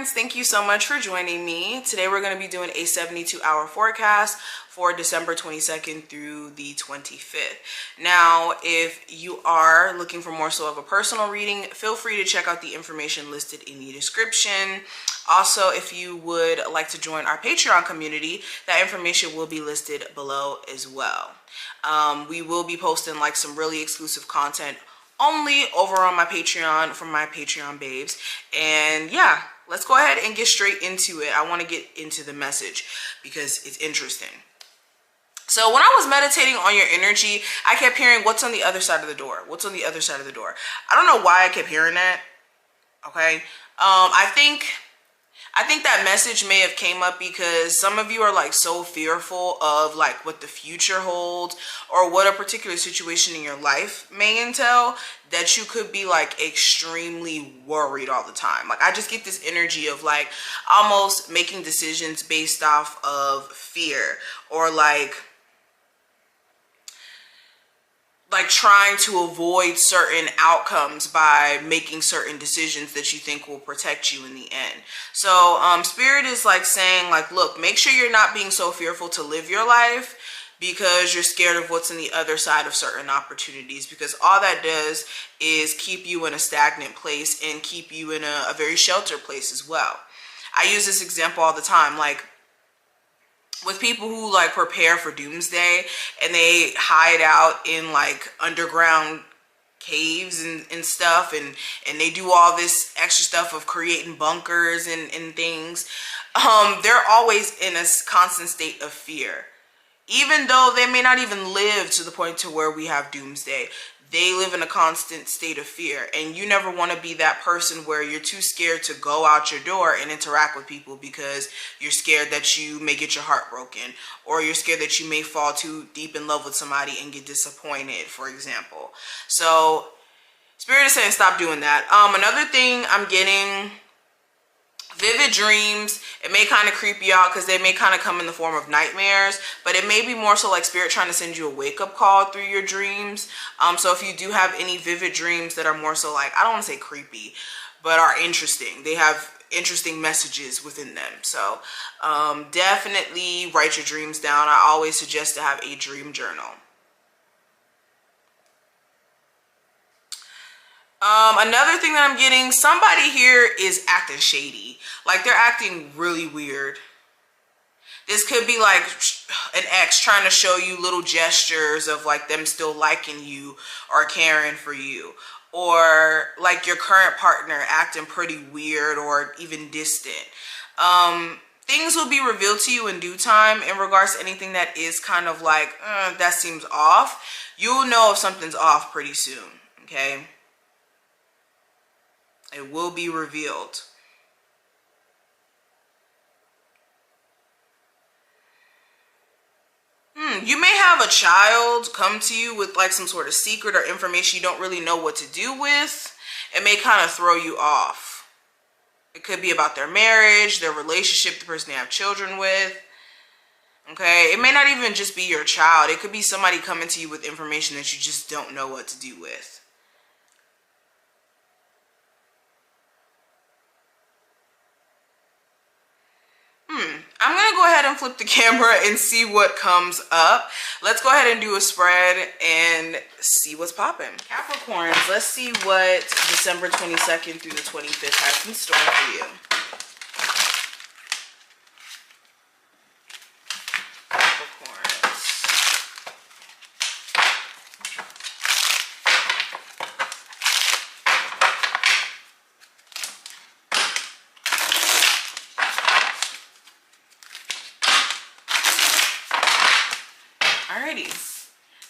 Capricorns, thank you so much for joining me. Today we're going to be doing a 72-hour forecast for December 22nd through the 25th. Now, if you are looking for more so of a personal reading, feel free to check out the information listed in the description. Also, if you would like to join our Patreon community, that information will be listed below as well. We will be posting like some really exclusive content only over on my Patreon from my Patreon babes. And yeah, let's go ahead and get straight into it. I want to get into the message because it's interesting. So when I was meditating on your energy, I kept hearing, what's on the other side of the door? What's on the other side of the door? I don't know why I kept hearing that. Okay. I think that message may have came up because some of you are like so fearful of like what the future holds or what a particular situation in your life may entail that you could be like extremely worried all the time. Like I just get this energy of like almost making decisions based off of fear or like trying to avoid certain outcomes by making certain decisions that you think will protect you in the end. So Spirit is like saying like, look, make sure you're not being so fearful to live your life because you're scared of what's on the other side of certain opportunities, because all that does is keep you in a stagnant place and keep you in a very sheltered place as well. I use this example all the time, like with people who like prepare for doomsday and they hide out in like underground caves and stuff and they do all this extra stuff of creating bunkers and things. They're always in a constant state of fear. Even though they may not even live to the point to where we have doomsday, they live in a constant state of fear. And you never want to be that person where you're too scared to go out your door and interact with people because you're scared that you may get your heart broken, or you're scared that you may fall too deep in love with somebody and get disappointed, for example. So Spirit is saying stop doing that. Another thing I'm getting, vivid dreams. It may kind of creep you out because they may kind of come in the form of nightmares, but it may be more so like Spirit trying to send you a wake-up call through your dreams. So if you do have any vivid dreams that are more so like, I don't want to say creepy, but are interesting, they have interesting messages within them. So definitely write your dreams down. I always suggest to have a dream journal. Another thing that I'm getting, somebody here is acting shady. Like they're acting really weird. This could be like an ex trying to show you little gestures of like them still liking you or caring for you. Or like your current partner acting pretty weird or even distant. Things will be revealed to you in due time in regards to anything that is kind of like, that seems off. You'll know if something's off pretty soon, okay? It will be revealed. You may have a child come to you with like some sort of secret or information you don't really know what to do with. It may kind of throw you off. It could be about their marriage, their relationship, the person they have children with. Okay, it may not even just be your child. It could be somebody coming to you with information that you just don't know what to do with. I'm going to go ahead and flip the camera and see what comes up. Let's go ahead and do a spread and see what's popping. Capricorns, let's see what December 22nd through the 25th has in store for you.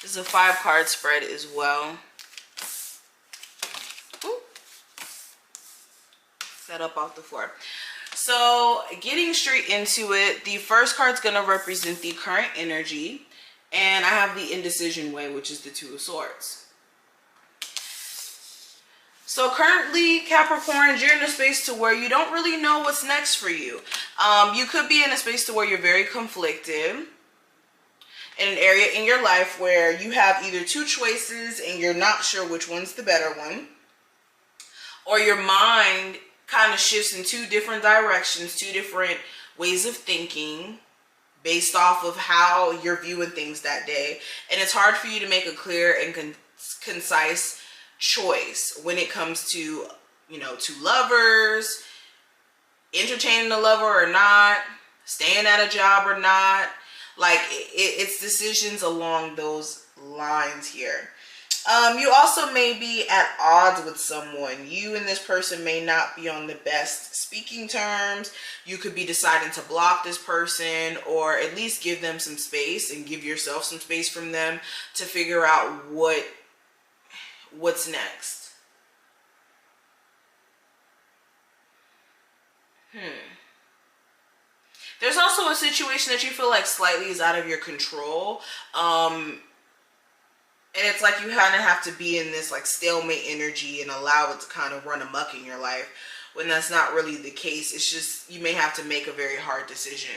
This is a 5-card spread as well. Ooh. Set up off the floor. So getting straight into it, the first card's going to represent the current energy. And I have the indecision way, which is the 2 of Swords. So currently, Capricorns, you're in a space to where you don't really know what's next for you. You could be in a space to where you're very conflicted. In an area in your life where you have either 2 choices and you're not sure which one's the better one, or your mind kind of shifts in two different directions, two different ways of thinking based off of how you're viewing things that day. And it's hard for you to make a clear and concise choice when it comes to, you know, to lovers, entertaining a lover or not, staying at a job or not. Like it's decisions along those lines here. You also may be at odds with someone. You and this person may not be on the best speaking terms. You could be deciding to block this person, or at least give them some space and give yourself some space from them to figure out what's next. There's also a situation that you feel like slightly is out of your control. And it's like you kind of have to be in this like stalemate energy and allow it to kind of run amok in your life, when that's not really the case. It's just you may have to make a very hard decision.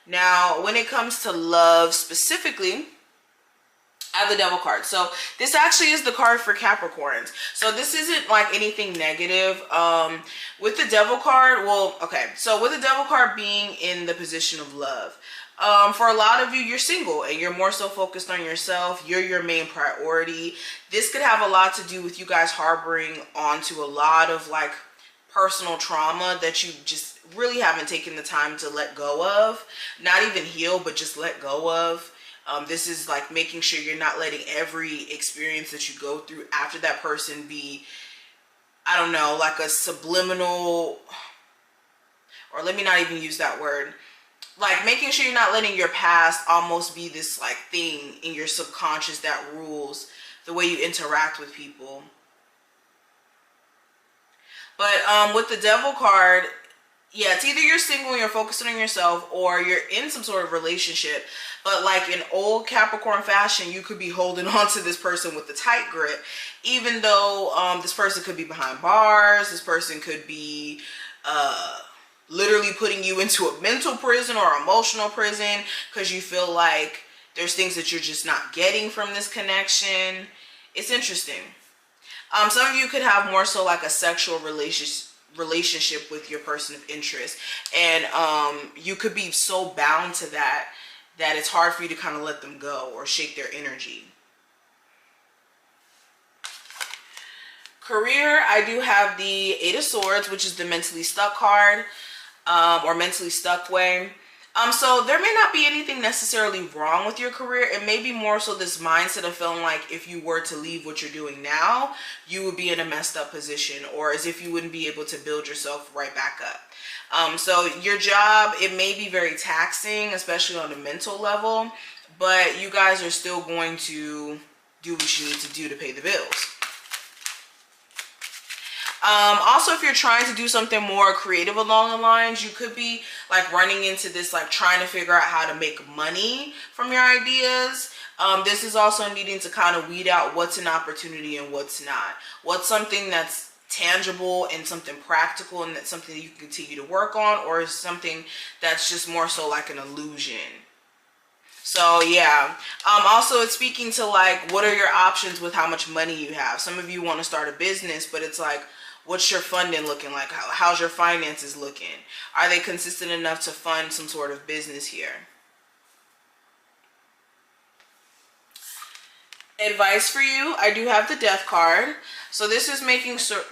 Now, when it comes to love specifically, I have the Devil card. So this actually is the card for Capricorns. So this isn't like anything negative. With the Devil card, well, okay. So with the Devil card being in the position of love, for a lot of you, you're single and you're more so focused on yourself. You're your main priority. This could have a lot to do with you guys harboring onto a lot of like personal trauma that you just really haven't taken the time to let go of. Not even heal, but just let go of. This is like making sure you're not letting every experience that you go through after that person be, I don't know, like a subliminal, or let me not even use that word. Like making sure you're not letting your past almost be this like thing in your subconscious that rules the way you interact with people. But with the Devil card, yeah, it's either you're single and you're focused on yourself, or you're in some sort of relationship. But like in old Capricorn fashion, you could be holding on to this person with a tight grip, even though this person could be behind bars. This person could be literally putting you into a mental prison or emotional prison because you feel like there's things that you're just not getting from this connection. It's interesting. Some of you could have more so like a sexual relationship with your person of interest, and you could be so bound to that it's hard for you to kind of let them go or shake their energy. Career, I do have the Eight of Swords, which is the mentally stuck card, or mentally stuck way. So there may not be anything necessarily wrong with your career. It may be more so this mindset of feeling like if you were to leave what you're doing now, you would be in a messed up position, or as if you wouldn't be able to build yourself right back up. So your job, it may be very taxing, especially on a mental level, but you guys are still going to do what you need to do to pay the bills. Also, if you're trying to do something more creative along the lines, you could be like running into this, like trying to figure out how to make money from your ideas. This is also needing to kind of weed out what's an opportunity and what's not. What's something that's tangible and something practical and that's something that you can continue to work on, or is something that's just more so like an illusion. So yeah, also it's speaking to like, what are your options with how much money you have? Some of you want to start a business, but it's like, what's your funding looking like? How's your finances looking? Are they consistent enough to fund some sort of business here? Advice for you, I do have the Death card. So this is making sure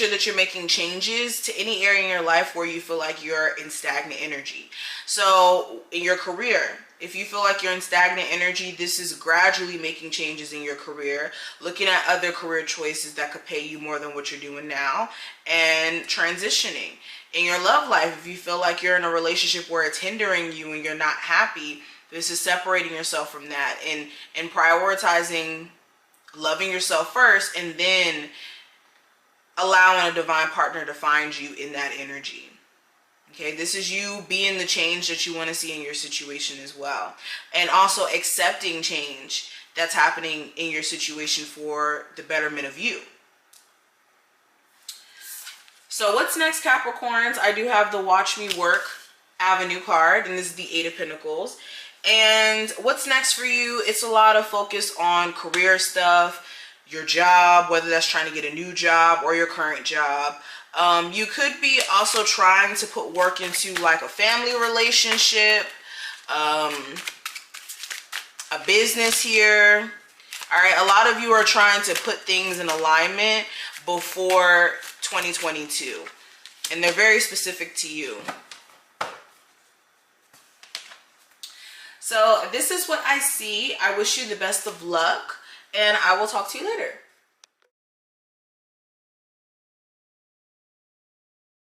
that you're making changes to any area in your life where you feel like you're in stagnant energy. So in your career, if you feel like you're in stagnant energy, this is gradually making changes in your career, looking at other career choices that could pay you more than what you're doing now, and transitioning. In your love life, if you feel like you're in a relationship where it's hindering you and you're not happy, this is separating yourself from that and prioritizing loving yourself first, and then allowing a divine partner to find you in that energy. Okay, this is you being the change that you want to see in your situation as well. And also accepting change that's happening in your situation for the betterment of you. So what's next, Capricorns? I do have the Watch Me Work Avenue card, and this is the Eight of Pentacles. And what's next for you? It's a lot of focus on career stuff. your job, whether that's trying to get a new job or your current job. You could be also trying to put work into like a family relationship, a business here. All right, a lot of you are trying to put things in alignment before 2022, and they're very specific to you. So this is what I see. I wish you the best of luck, and I will talk to you later.